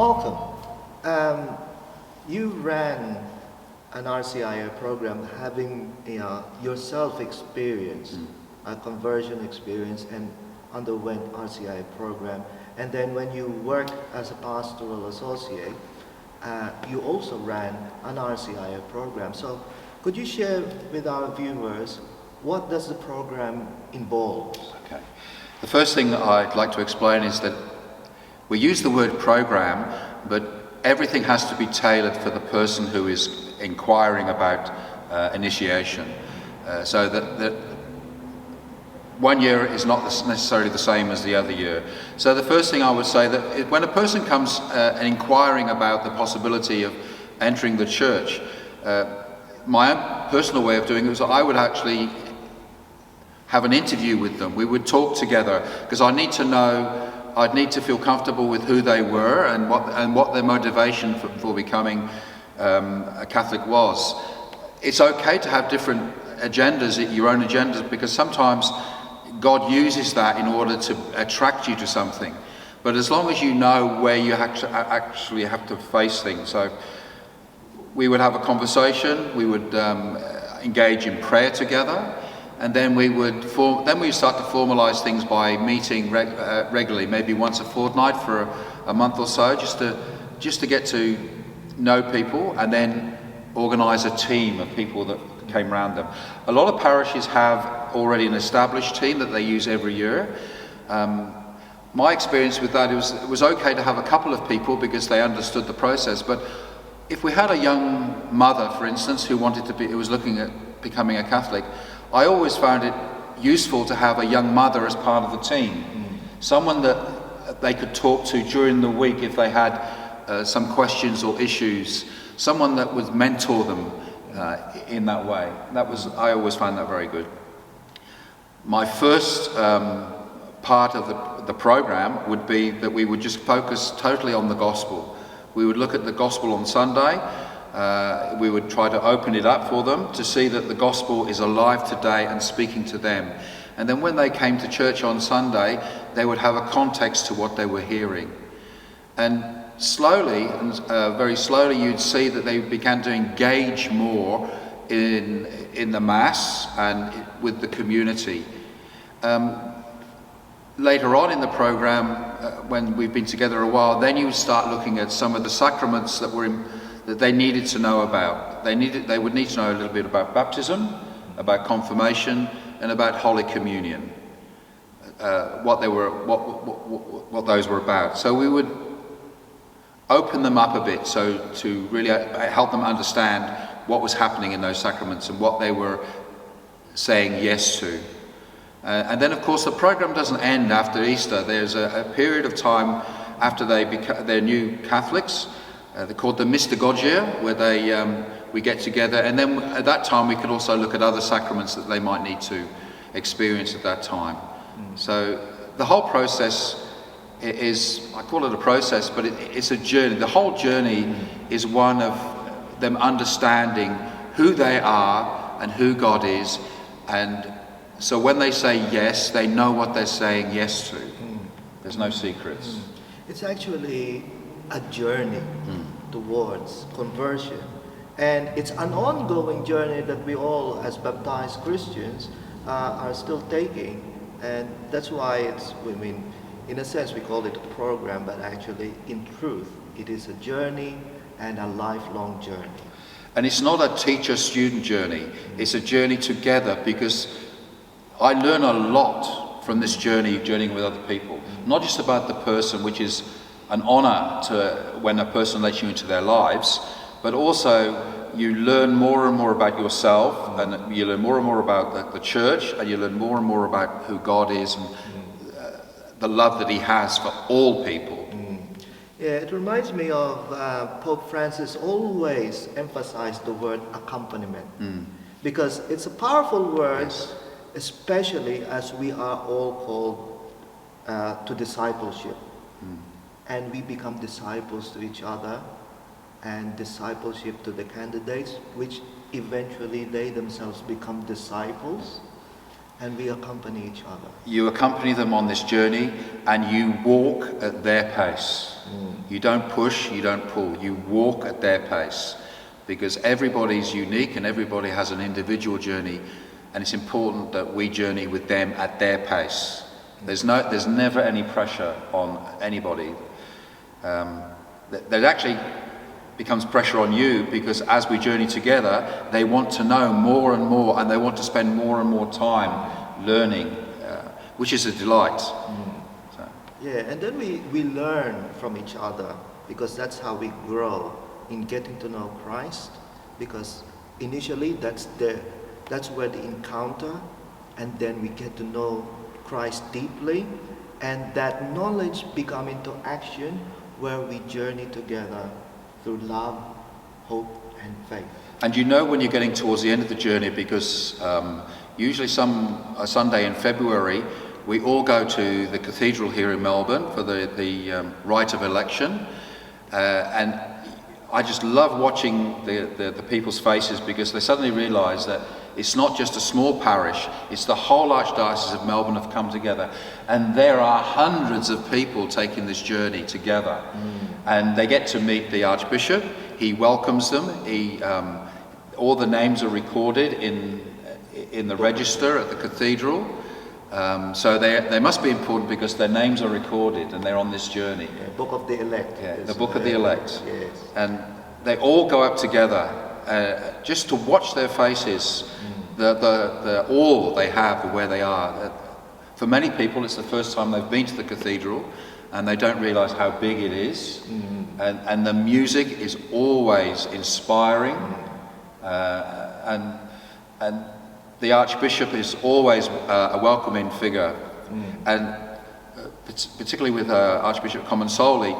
Malcolm, you ran an RCIA program having yourself experienced a conversion experience and underwent RCIA program. And then when you worked as a pastoral associate, you also ran an RCIA program. So could you share with our viewers, what does the program involve? Okay. The first thing I'd like to explain is that we use the word program, but everything has to be tailored for the person who is inquiring about initiation. So that 1 year is not necessarily the same as the other year. So the first thing I would say that when a person comes and inquiring about the possibility of entering the church, my own personal way of doing it was I would actually have an interview with them. We would talk together because I'd need to feel comfortable with who they were and what their motivation for becoming a Catholic was. It's okay to have different agendas, your own agendas, because sometimes God uses that in order to attract you to something. But as long as you know where you actually have to face things. So we would have a conversation, we would engage in prayer together, and then we start to formalize things by meeting regularly, maybe once a fortnight for a month or so, just to get to know people, and then organize a team of people that came around them. A lot of parishes have already an established team that they use every year. My experience with that, it was okay to have a couple of people because they understood the process, but if we had a young mother, for instance, who was looking at becoming a Catholic, I always found it useful to have a young mother as part of the team. Someone that they could talk to during the week if they had some questions or issues. Someone that would mentor them in that way. I always found that very good. My first part of the program would be that we would just focus totally on the gospel. We would look at the gospel on Sunday. We would try to open it up for them to see that the gospel is alive today and speaking to them. And then when they came to church on Sunday, they would have a context to what they were hearing. And slowly, very slowly, you'd see that they began to engage more in the Mass and with the community. Later on in the program, when we've been together a while, then you start looking at some of the sacraments that they needed to know about. They would need to know a little bit about baptism, about confirmation, and about Holy Communion. What those were about. So we would open them up a bit, so to really help them understand what was happening in those sacraments and what they were saying yes to. And then, of course, the program doesn't end after Easter. There's a period of time after they're new Catholics. They're called the Mystagogia, where we get together, and then at that time we can also look at other sacraments that they might need to experience at that time. So the whole process I call it a process, but it's a journey. The whole journey is one of them understanding who they are and who God is, and so when they say yes, they know what they're saying yes to. There's no secrets. It's actually a journey towards conversion, and it's an ongoing journey that we all, as baptized Christians, are still taking, and that's why in a sense we call it a program, but actually in truth it is a journey and a lifelong journey. And it's not a teacher-student journey, it's a journey together, because I learn a lot from this journeying with other people. Not just about the person, which is an honor when a person lets you into their lives, but also you learn more and more about yourself, and you learn more and more about the church, and you learn more and more about who God is and the love that He has for all people. Yeah, it reminds me of Pope Francis always emphasized the word accompaniment, because it's a powerful word. Yes. Especially as we are all called to discipleship. And we become disciples to each other, and discipleship to the candidates, which eventually they themselves become disciples, and we accompany each other. You accompany them on this journey, and you walk at their pace. You don't push, you don't pull, you walk at their pace, because everybody's unique and everybody has an individual journey, and it's important that we journey with them at their pace. There's never any pressure on anybody. There actually becomes pressure on you, because as we journey together, they want to know more and more, and they want to spend more and more time learning, which is a delight. So. Yeah, and then we learn from each other, because that's how we grow in getting to know Christ, because initially that's where the encounter, and then we get to know Christ deeply, and that knowledge become into action where we journey together through love, hope, and faith. And you know when you're getting towards the end of the journey, because usually a Sunday in February, we all go to the cathedral here in Melbourne for the rite of election, and I just love watching the people's faces, because they suddenly realise that it's not just a small parish, it's the whole Archdiocese of Melbourne have come together, and there are hundreds of people taking this journey together. And they get to meet the Archbishop. He welcomes them. All the names are recorded in the register at the cathedral. So they must be important, because their names are recorded and they're on this journey. Yeah, Book of the Elect. Yeah, the Book of the Elect. Yes. And they all go up together just to watch their faces, the awe they have where they are. For many people, it's the first time they've been to the cathedral, and they don't realise how big it is. And the music is always inspiring, and the Archbishop is always a welcoming figure, and particularly with Archbishop Comensoli,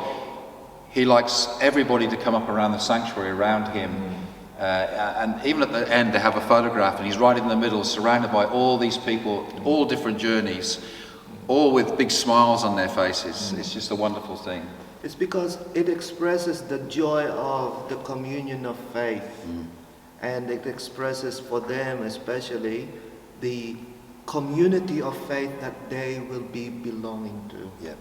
he likes everybody to come up around the sanctuary around him, and even at the end they have a photograph, and he's right in the middle, surrounded by all these people, all different journeys, all with big smiles on their faces. It's just a wonderful thing. It's because it expresses the joy of the communion of faith. And it expresses for them especially the community of faith that they will be belonging to. Yeah.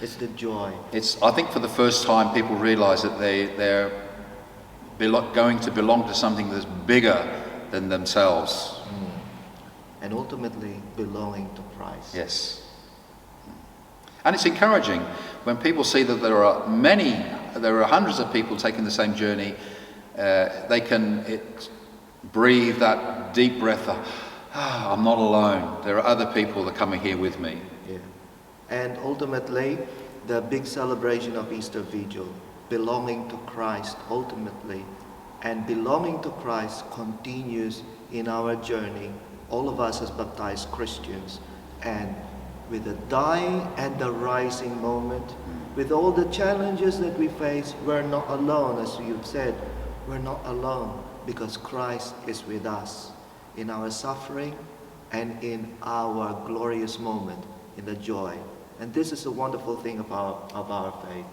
It's the joy. I think for the first time people realise that they're going to belong to something that's bigger than themselves. And ultimately belonging to Christ. Yes. And it's encouraging when people see that there are hundreds of people taking the same journey. They can breathe that deep breath of, I'm not alone. There are other people that are coming here with me. Yeah. And ultimately, the big celebration of Easter Vigil, belonging to Christ ultimately, and belonging to Christ continues in our journey, all of us as baptized Christians, and with the dying and the rising moment, with all the challenges that we face, we're not alone, as you've said. We're not alone, because Christ is with us in our suffering and in our glorious moment, in the joy. And this is a wonderful thing of our faith.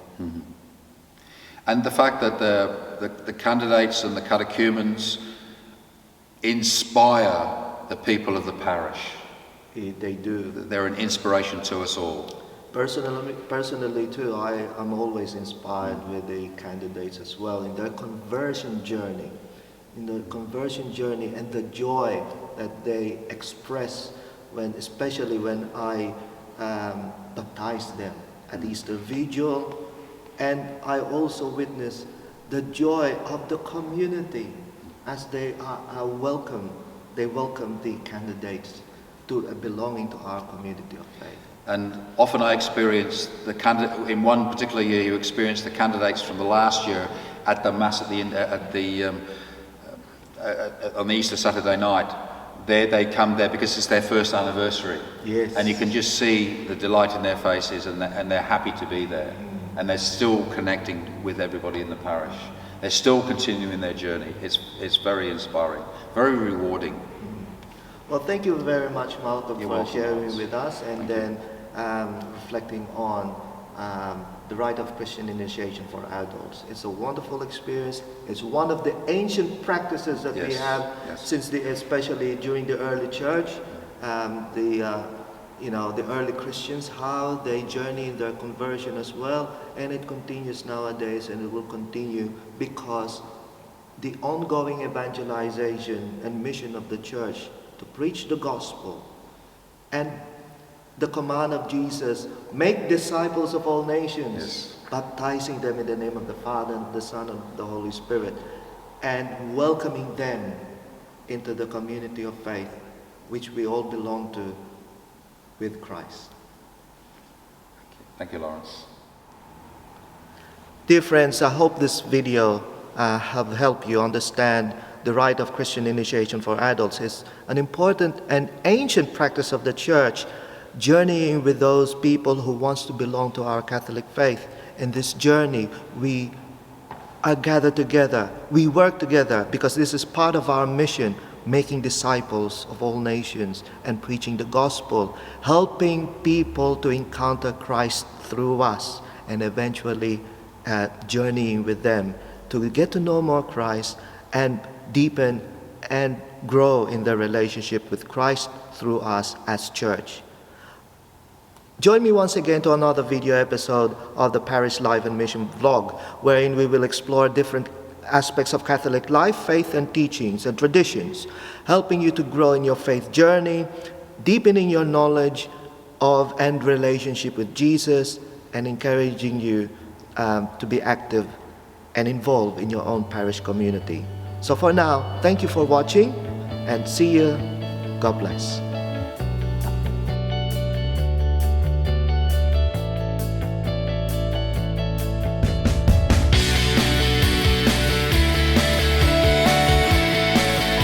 And the fact that the candidates and the catechumens inspire the people of the parish. They do. They're an inspiration to us all. Personally too, I am always inspired with the candidates as well in their conversion journey. In the conversion journey and the joy that they express especially when I baptize them at Easter Vigil, and I also witness the joy of the community as they are welcome. They welcome the candidates to belonging to our community of faith. And often I experience in one particular year, you experience the candidates from the last year at the Mass on the Easter Saturday night. They come there because it's their first anniversary. Yes. And you can just see the delight in their faces, and they're happy to be there. And they're still connecting with everybody in the parish. They're still continuing their journey. It's very inspiring, very rewarding. Well, thank you very much, Malcolm, You're for welcome, sharing Lars. with us, and then reflecting on the rite of Christian initiation for adults. It's a wonderful experience. It's one of the ancient practices that we have since especially during the early church, the early Christians, how they journey in their conversion as well. and it continues nowadays, and it will continue because the ongoing evangelization and mission of the church to preach the gospel and the command of Jesus, make disciples of all nations, Yes. baptizing them in the name of the Father and the Son and the Holy Spirit, and welcoming them into the community of faith which we all belong to with Christ. Thank you, Lawrence. Dear friends, I hope this video have helped you understand the rite of Christian initiation for adults is an important and ancient practice of the church, journeying with those people who wants to belong to our Catholic faith. In this journey, we are gathered together, we work together, because this is part of our mission, making disciples of all nations and preaching the gospel, helping people to encounter Christ through us, and eventually journeying with them to get to know more Christ and deepen and grow in their relationship with Christ through us as church. Join me once again to another video episode of the Parish Life and Mission vlog, wherein we will explore different aspects of Catholic life, faith and teachings and traditions, helping you to grow in your faith journey, deepening your knowledge of and relationship with Jesus, and encouraging you to be active and involved in your own parish community. So for now, thank you for watching, and see you. God bless.